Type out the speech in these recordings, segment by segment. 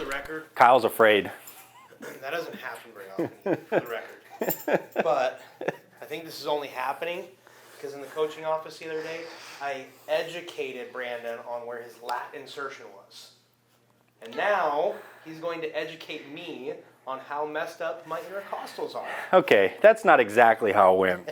record. Kyle's afraid. That doesn't happen very often, for the record. But I think this is only happening because in the coaching office the other day, I educated Brandon on where his lat insertion was. And now he's going to educate me on how messed up my intercostals are. Okay, that's not exactly how it went.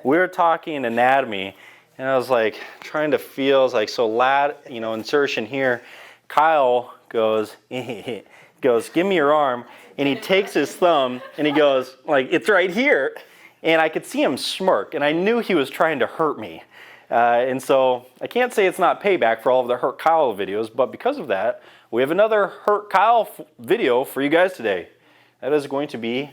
We were talking anatomy, and I was like trying to feel, like, so lat, insertion here. Kyle goes, give me your arm, and he takes his thumb, and he goes, like, it's right here. And I could see him smirk, and I knew he was trying to hurt me. And so I can't say it's not payback for all of the Hurt Kyle videos, but because of that, we have another Hurt Kyle video for you guys today. That is going to be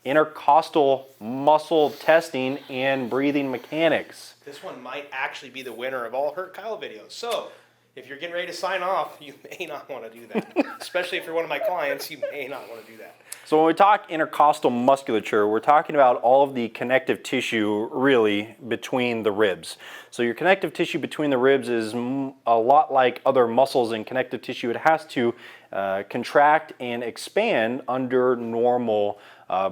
intercostal muscle testing and breathing mechanics. This one might actually be the winner of all Hurt Kyle videos. So if you're getting ready to sign off, you may not want to do that. Especially if you're one of my clients, you may not want to do that. So when we talk intercostal musculature, we're talking about all of the connective tissue really between the ribs. So your connective tissue between the ribs is a lot like other muscles in connective tissue. It has to contract and expand under normal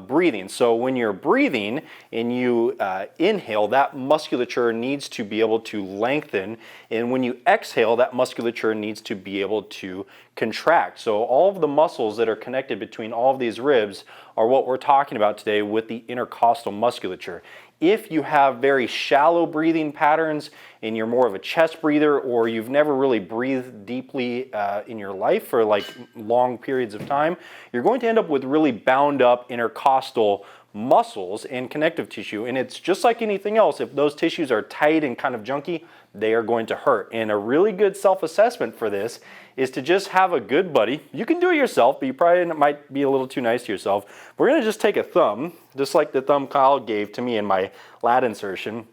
breathing. So when you're breathing and you inhale, that musculature needs to be able to lengthen, and when you exhale, that musculature needs to be able to contract. So all of the muscles that are connected between all of these ribs are what we're talking about today with the intercostal musculature. If you have very shallow breathing patterns and you're more of a chest breather, or you've never really breathed deeply in your life for like long periods of time, you're going to end up with really bound up intercostal muscles and connective tissue. And it's just like anything else. If those tissues are tight and kind of junky, they are going to hurt. And a really good self-assessment for this is to just have a good buddy. You can do it yourself, but you probably might be a little too nice to yourself. We're gonna just take a thumb, just like the thumb Kyle gave to me in my lat insertion.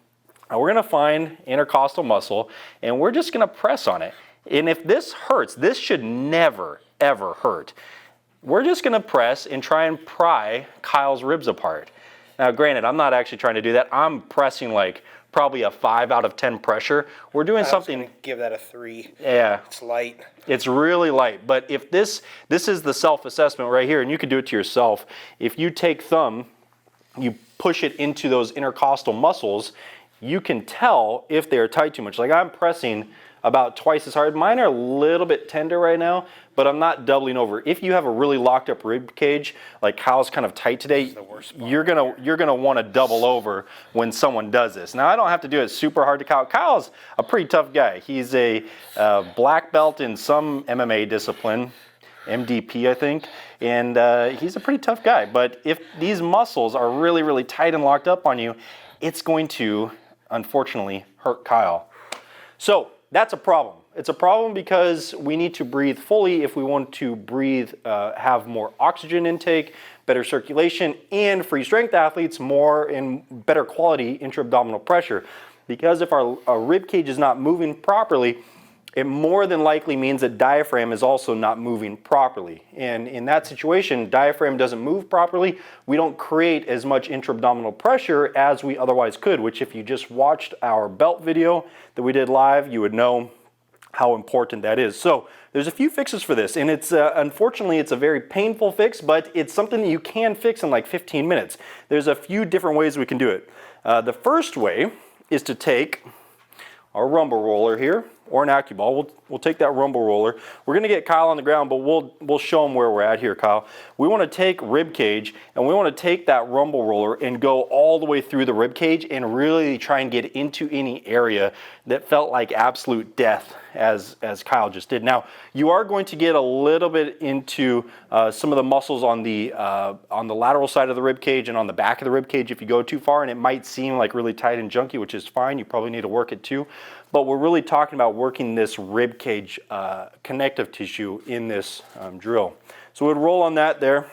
And we're gonna find intercostal muscle, and we're just gonna press on it. And if this hurts, this should never, ever hurt. We're just gonna press and try and pry Kyle's ribs apart. Now, granted, I'm not actually trying to do that. I'm pressing like probably a 5 out of 10 pressure. We're doing something. Gonna give that a 3. Yeah. It's light. It's really light. But if this is the self-assessment right here, and you can do it to yourself. If you take thumb, you push it into those intercostal muscles, you can tell if they are tight too much. Like I'm pressing about twice as hard. Mine are a little bit tender right now, but I'm not doubling over. If you have a really locked up rib cage, like Kyle's kind of tight today, you're gonna want to double over when someone does this. Now I don't have to do it super hard to Kyle. Kyle's a pretty tough guy. He's a black belt in some MMA discipline, MDP I think, and he's a pretty tough guy. But if these muscles are really, really tight and locked up on you, it's going to unfortunately hurt Kyle. So that's a problem. It's a problem because we need to breathe fully if we want to breathe, have more oxygen intake, better circulation, and for strength athletes, more and better quality intra-abdominal pressure. Because if our rib cage is not moving properly, it more than likely means that diaphragm is also not moving properly. And in that situation, diaphragm doesn't move properly. We don't create as much intra-abdominal pressure as we otherwise could, which if you just watched our belt video that we did live, you would know how important that is. So there's a few fixes for this, and it's unfortunately it's a very painful fix, but it's something that you can fix in like 15 minutes. There's a few different ways we can do it. The first way is to take our rumble roller here, or an AccuBall. We'll take that rumble roller. We're gonna get Kyle on the ground, but we'll show him where we're at here, Kyle. We wanna take rib cage, and we wanna take that rumble roller and go all the way through the rib cage and really try and get into any area that felt like absolute death, as Kyle just did. Now, you are going to get a little bit into some of the muscles on the lateral side of the rib cage and on the back of the rib cage if you go too far, and it might seem like really tight and junky, which is fine. You probably need to work it too. But we're really talking about working this rib cage connective tissue in this drill. So we'd roll on that there.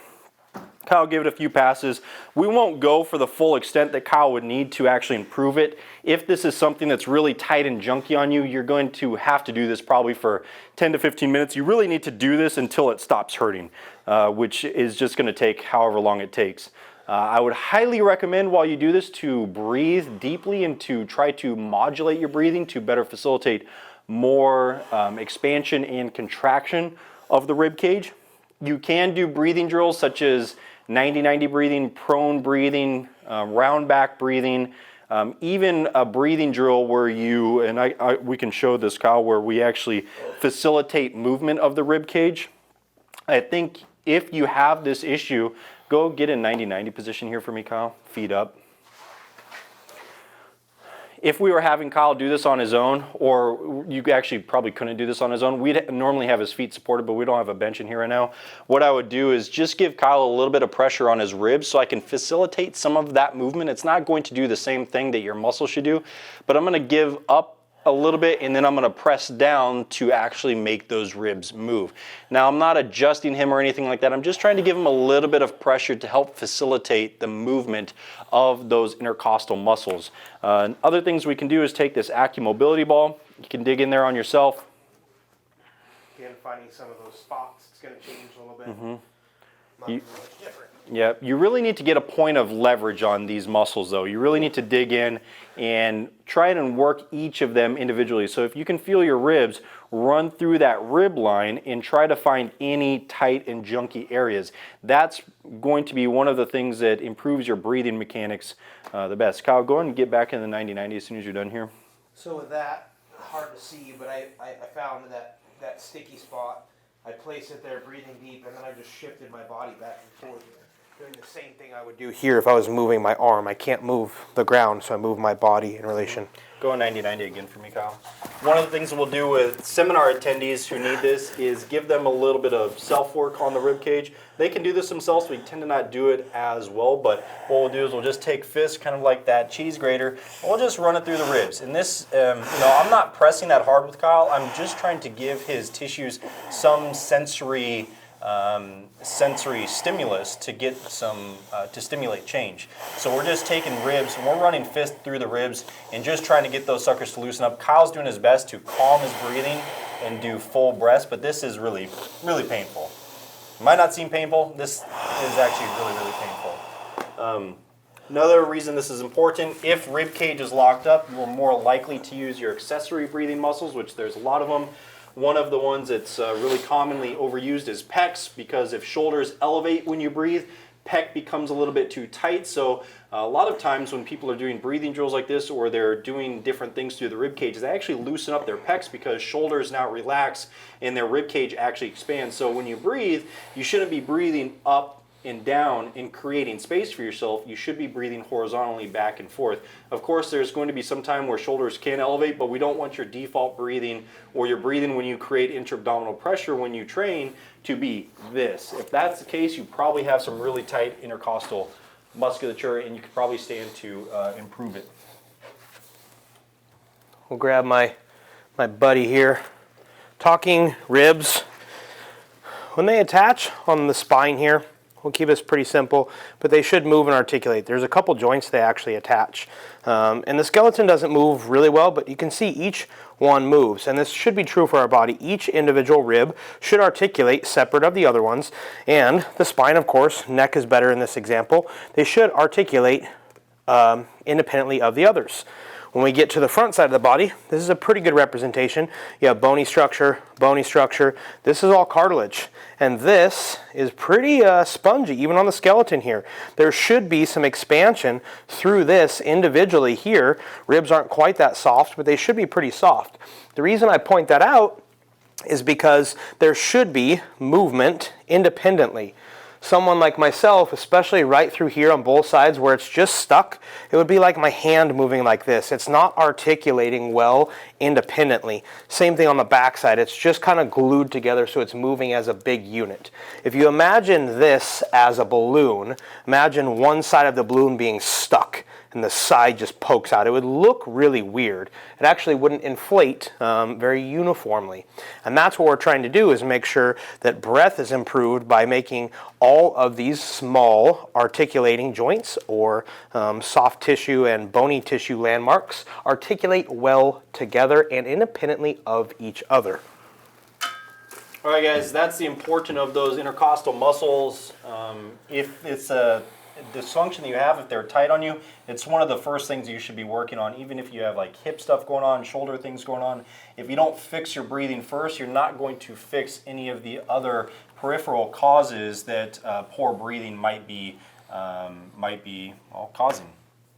Kyle give it a few passes. We won't go for the full extent that Kyle would need to actually improve it. If this is something that's really tight and junky on you, you're going to have to do this probably for 10 to 15 minutes. You really need to do this until it stops hurting, which is just going to take however long it takes. I would highly recommend while you do this to breathe deeply and to try to modulate your breathing to better facilitate more expansion and contraction of the rib cage. You can do breathing drills such as 90-90 breathing, prone breathing, round back breathing, even a breathing drill where you, and we can show this, Kyle, where we actually facilitate movement of the rib cage. I think if you have this issue, go get in 90-90 position here for me, Kyle, feet up. If we were having Kyle do this on his own, or you actually probably couldn't do this on his own, we'd normally have his feet supported, but we don't have a bench in here right now. What I would do is just give Kyle a little bit of pressure on his ribs so I can facilitate some of that movement. It's not going to do the same thing that your muscle should do, but I'm going to give up a little bit and then I'm going to press down to actually make those ribs move. Now I'm not adjusting him or anything like that. I'm just trying to give him a little bit of pressure to help facilitate the movement of those intercostal muscles. Other things we can do is take this AccuMobility ball. You can dig in there on yourself. Again, finding some of those spots, it's going to change a little bit. Not be much different. Yeah, you really need to get a point of leverage on these muscles though. You really need to dig in and try and work each of them individually. So if you can feel your ribs, run through that rib line and try to find any tight and junky areas. That's going to be one of the things that improves your breathing mechanics the best. Kyle, go ahead and get back in the 90-90 as soon as you're done here. So with that, hard to see, but I found that sticky spot. I placed it there, breathing deep, and then I just shifted my body back and forth, doing the same thing I would do here if I was moving my arm. I can't move the ground, so I move my body in relation. Go 90-90 again for me, Kyle. One of the things we'll do with seminar attendees who need this is give them a little bit of self-work on the rib cage. They can do this themselves. We tend to not do it as well, but what we'll do is we'll just take fists, kind of like that cheese grater, and we'll just run it through the ribs. And this, I'm not pressing that hard with Kyle. I'm just trying to give his tissues some sensory stimulus to get some to stimulate change. So we're just taking ribs and we're running fist through the ribs and just trying to get those suckers to loosen up. Kyle's doing his best to calm his breathing and do full breaths, but this is really, really painful. It might not seem painful. This is actually really, really painful. Another reason this is important, if rib cage is locked up, you are more likely to use your accessory breathing muscles, which there's a lot of them. One of the ones that's really commonly overused is pecs, because if shoulders elevate when you breathe, pec becomes a little bit too tight. So a lot of times when people are doing breathing drills like this, or they're doing different things through the rib cage, they actually loosen up their pecs because shoulders now relax and their rib cage actually expands. So when you breathe, you shouldn't be breathing up and down and creating space for yourself. You should be breathing horizontally back and forth. Of course, there's going to be some time where shoulders can elevate, but we don't want your default breathing or your breathing when you create intra-abdominal pressure when you train to be this. If that's the case, you probably have some really tight intercostal musculature and you could probably stand to improve it. We'll grab my buddy here. Talking ribs. When they attach on the spine here, we'll keep this pretty simple, but they should move and articulate. There's a couple joints they actually attach. And the skeleton doesn't move really well, but you can see each one moves. And this should be true for our body. Each individual rib should articulate separate of the other ones. And the spine, of course, neck is better in this example. They should articulate independently of the others. When we get to the front side of the body, this is a pretty good representation. You have bony structure, bony structure. This is all cartilage. And this is pretty spongy, even on the skeleton here. There should be some expansion through this individually here. Ribs aren't quite that soft, but they should be pretty soft. The reason I point that out is because there should be movement independently. Someone like myself, especially right through here on both sides where it's just stuck, it would be like my hand moving like this. It's not articulating well independently. Same thing on the back side. It's just kind of glued together so it's moving as a big unit. If you imagine this as a balloon, imagine one side of the balloon being stuck and the side just pokes out. It would look really weird. It actually wouldn't inflate very uniformly. And that's what we're trying to do, is make sure that breath is improved by making all of these small articulating joints or soft tissue and bony tissue landmarks articulate well together and independently of each other. All right, guys, that's the importance of those intercostal muscles. If it's a dysfunction that you have, if they're tight on you, it's one of the first things you should be working on, even if you have like hip stuff going on, shoulder things going on. If you don't fix your breathing first, you're not going to fix any of the other peripheral causes that poor breathing might be causing.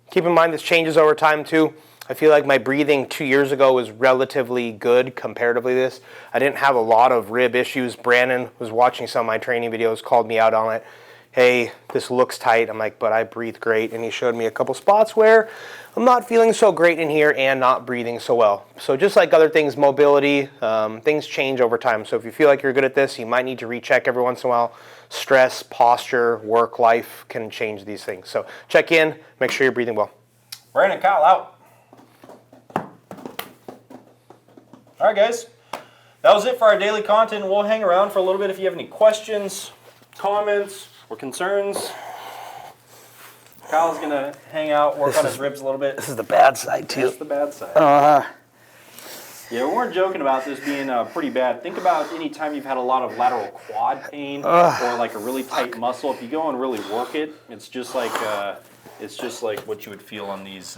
Keep in mind this changes over time too. I feel like my breathing 2 years ago was relatively good comparatively to this. I didn't have a lot of rib issues. Brandon was watching some of my training videos, called me out on it. Hey, this looks tight. I'm like, but I breathe great. And he showed me a couple spots where I'm not feeling so great in here and not breathing so well. So just like other things, mobility, things change over time. So if you feel like you're good at this, you might need to recheck every once in a while. Stress, posture, work life can change these things. So check in, make sure you're breathing well. Brandon, Kyle out. All right, guys. That was it for our daily content. We'll hang around for a little bit if you have any questions, comments, or concerns. Kyle's going to hang out, work on his ribs a little bit. This is the bad side too. That's the bad side. Yeah, we weren't joking about this being pretty bad. Think about any time you've had a lot of lateral quad pain or like a really tight muscle. If you go and really work it, it's just like what you would feel on these